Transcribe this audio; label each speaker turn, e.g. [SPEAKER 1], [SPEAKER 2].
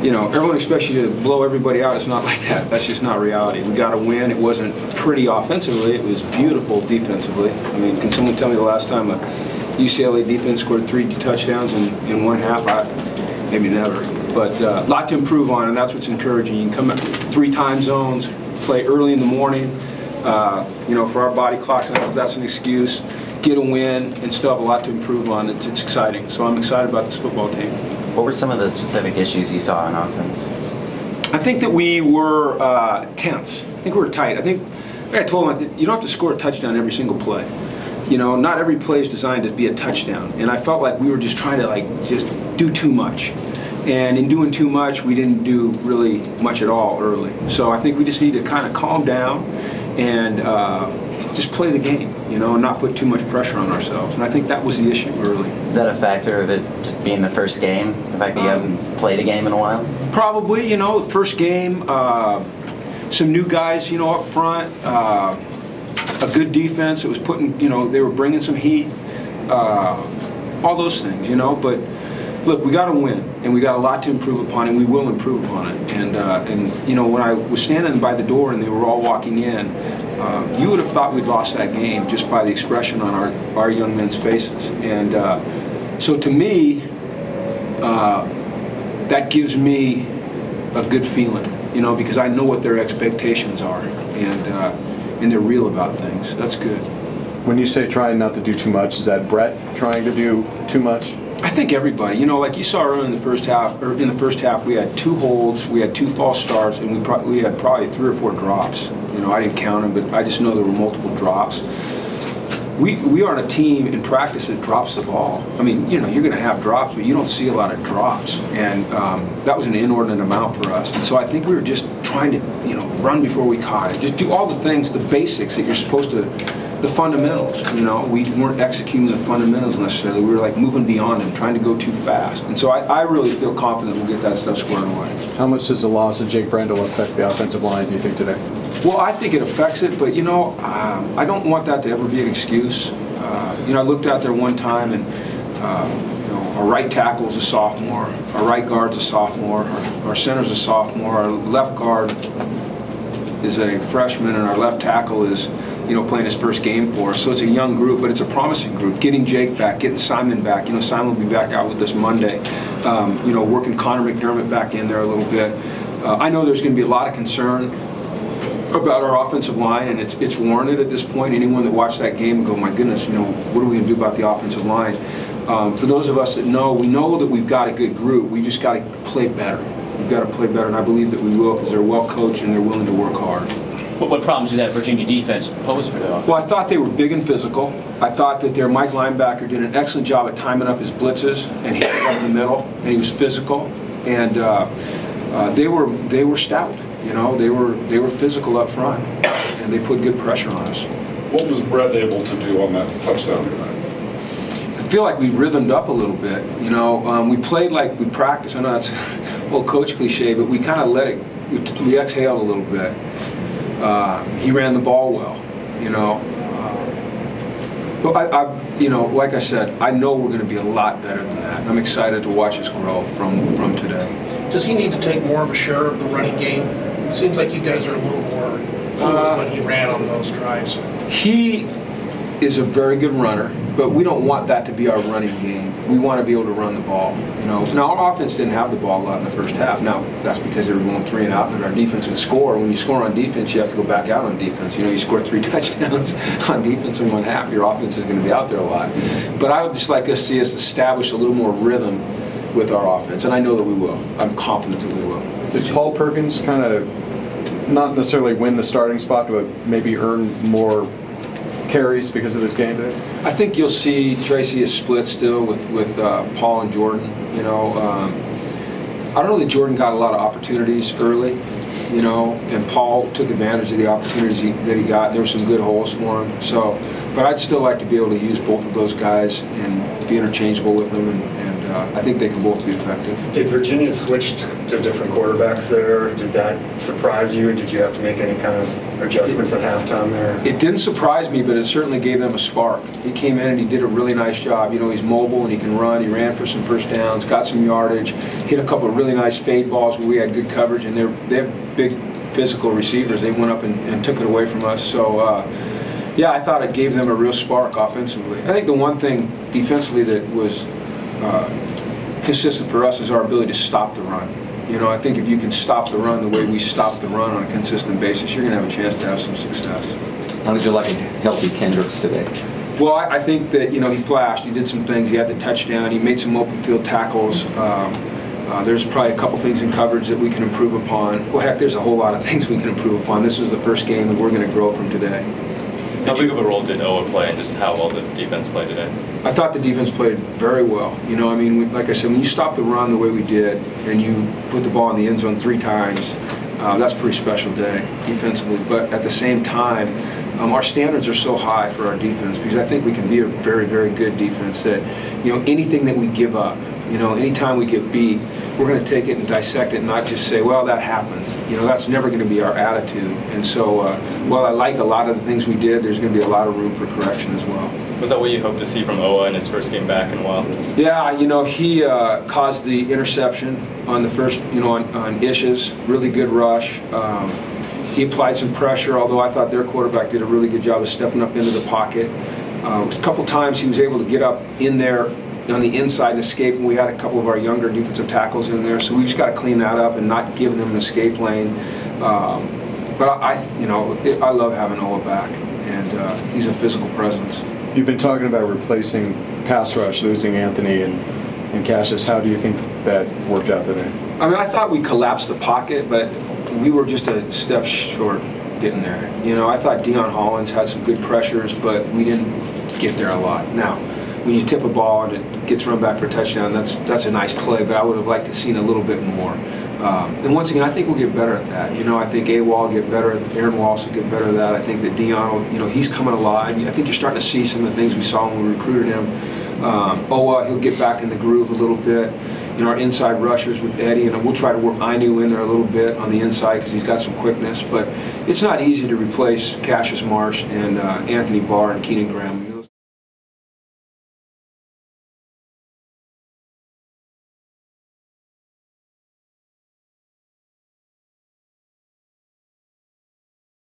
[SPEAKER 1] you know, everyone expects you to blow everybody out. It's not like that. That's just not reality. We got to win. It wasn't pretty offensively. It was beautiful defensively. I mean, can someone tell me the last time a UCLA defense scored 3 touchdowns in one half? Maybe never. But a lot to improve on, and that's what's encouraging. You can come up 3 time zones, play early in the morning. You know, for our body clocks, that's an excuse. Get a win and still have a lot to improve on. It's exciting. So I'm excited about this football team.
[SPEAKER 2] What were some of the specific issues you saw in offense?
[SPEAKER 1] I think that we were tense. I think we were tight. I think, like I told them, you don't have to score a touchdown every single play. You know, not every play is designed to be a touchdown. And I felt like we were just trying to just do too much. And in doing too much, we didn't do really much at all early. So I think we just need to kind of calm down and just play the game, you know, and not put too much pressure on ourselves. And I think that was the issue early.
[SPEAKER 2] Is that a factor of it just being the first game? The fact that you haven't played a game in a while?
[SPEAKER 1] Probably, you know, the first game, some new guys, you know, up front, a good defense. It was putting, you know, they were bringing some heat, all those things, you know. But look, we got to win, and we got a lot to improve upon, and we will improve upon it. And you know, when I was standing by the door and they were all walking in, you would have thought we'd lost that game just by the expression on our young men's faces. And so to me, that gives me a good feeling, you know, because I know what their expectations are, and they're real about things. That's good.
[SPEAKER 3] When you say trying not to do too much, is that Brett trying to do too much?
[SPEAKER 1] I think everybody, you know, like you saw early in the first half, we had 2 holds, we had 2 false starts, and we had probably 3 or 4 drops. You know, I didn't count them, but I just know there were multiple drops. We aren't a team in practice that drops the ball. I mean, you know, you're going to have drops, but you don't see a lot of drops, and that was an inordinate amount for us. And so I think we were just trying to, you know, run before we caught it, just do all the things, the basics that you're supposed to. The fundamentals, you know, we weren't executing the fundamentals necessarily. We were like moving beyond them, trying to go too fast. And so I really feel confident we'll get that stuff squared away.
[SPEAKER 3] How much does the loss of Jake Brendel affect the offensive line, do you think, today?
[SPEAKER 1] Well, I think it affects it, but, you know, I don't want that to ever be an excuse. You know, I looked out there one time, and, you know, our right tackle's a sophomore, our right guard's a sophomore, our center's a sophomore, our left guard is a freshman, and our left tackle is, you know, playing his first game for us. So it's a young group, but it's a promising group. Getting Jake back, getting Simon back. You know, Simon will be back out with us Monday. You know, working Connor McDermott back in there a little bit. I know there's going to be a lot of concern about our offensive line, and it's warranted at this point. Anyone that watched that game will go, my goodness, you know, what are we going to do about the offensive line? For those of us that know, we know that we've got a good group. We just got to play better. We've got to play better, and I believe that we will, because they're well coached and they're willing to work hard.
[SPEAKER 4] What problems did that Virginia defense pose for the offense?
[SPEAKER 1] Well, I thought they were big and physical. I thought that their Mike linebacker did an excellent job at timing up his blitzes, and he was up the middle, and he was physical, and they were stout. You know, they were physical up front, and they put good pressure on us.
[SPEAKER 5] What was Brett able to do on that touchdown tonight?
[SPEAKER 1] I feel like we rhythmed up a little bit. You know, we played like we practiced. I know that's a little coach cliche, but we kind of let it. We exhaled a little bit. He ran the ball well, you know. But you know, like I said, I know we're going to be a lot better than that. I'm excited to watch us grow from today.
[SPEAKER 6] Does he need to take more of a share of the running game? It seems like you guys are a little more fluid when he ran on those drives.
[SPEAKER 1] He is a very good runner, but we don't want that to be our running game. We want to be able to run the ball. You know, now our offense didn't have the ball a lot in the first half. Now that's because they were going 3 and out, and our defense would score. When you score on defense, you have to go back out on defense. You know, you score 3 touchdowns on defense in one half, your offense is going to be out there a lot. But I would just like to see us establish a little more rhythm with our offense, and I know that we will. I'm confident that we will.
[SPEAKER 3] Did Paul Perkins kind of not necessarily win the starting spot, but maybe earn more carries because of this game today?
[SPEAKER 1] I think you'll see Tracy is split still with Paul and Jordan. You know, I don't know that Jordan got a lot of opportunities early, you know, and Paul took advantage of the opportunities that he got. There were some good holes for him. So, but I'd still like to be able to use both of those guys and be interchangeable with them, and I think they can both be effective.
[SPEAKER 7] Did Virginia switch to different quarterbacks there? Did that surprise you? Did you have to make any kind of adjustments at halftime there?
[SPEAKER 1] It didn't surprise me, but it certainly gave them a spark. He came in and he did a really nice job. You know, he's mobile and he can run. He ran for some first downs, got some yardage, hit a couple of really nice fade balls where we had good coverage, and they have big physical receivers. They went up and took it away from us. So, yeah, I thought it gave them a real spark offensively. I think the one thing defensively that was consistent for us is our ability to stop the run. You know, I think if you can stop the run the way we stop the run on a consistent basis, you're going to have a chance to have some success.
[SPEAKER 8] How did you like a healthy Kendricks today?
[SPEAKER 1] Well, I think that, you know, he flashed. He did some things. He had the touchdown. He made some open field tackles. There's probably a couple things in coverage that we can improve upon. Well, heck, there's a whole lot of things we can improve upon. This is the first game that we're going to grow from today.
[SPEAKER 9] How big of a role did Oa play and just how well the defense played today?
[SPEAKER 1] I thought the defense played very well. You know, I mean, like I said, when you stop the run the way we did and you put the ball in the end zone 3 times, that's a pretty special day defensively. But at the same time, our standards are so high for our defense because I think we can be a very, very good defense that, you know, anything that we give up, you know, anytime we get beat, we're going to take it and dissect it and not just say, well, that happens. You know, that's never going to be our attitude. And so while I like a lot of the things we did, there's going to be a lot of room for correction as well.
[SPEAKER 9] Was that what you hoped to see from Oa in his first game back in a while?
[SPEAKER 1] Yeah, you know, he caused the interception on the first, you know, on Ish's, really good rush. He applied some pressure, although I thought their quarterback did a really good job of stepping up into the pocket. A couple times he was able to get up in there on the inside and escape, and we had a couple of our younger defensive tackles in there, so we've just got to clean that up and not give them an escape lane. But I love having Oa back, and he's a physical presence.
[SPEAKER 3] You've been talking about replacing pass rush, losing Anthony and Cassius. How do you think that worked out today?
[SPEAKER 1] I mean, I thought we collapsed the pocket, but we were just a step short getting there. You know, I thought Deion Hollins had some good pressures, but we didn't get there a lot. Now, when you tip a ball and it gets run back for a touchdown, that's a nice play, but I would have liked to have seen a little bit more. And once again, I think we'll get better at that. You know, I think AWOL will get better, Aaron Walsh will get better at that. I think that Deion will, you know, he's coming alive. I think you're starting to see some of the things we saw when we recruited him. Oa, he'll get back in the groove a little bit. You know, our inside rushers with Eddie, and we'll try to work Ainu in there a little bit on the inside because he's got some quickness. But it's not easy to replace Cassius Marsh and Anthony Barr and Keenan Graham.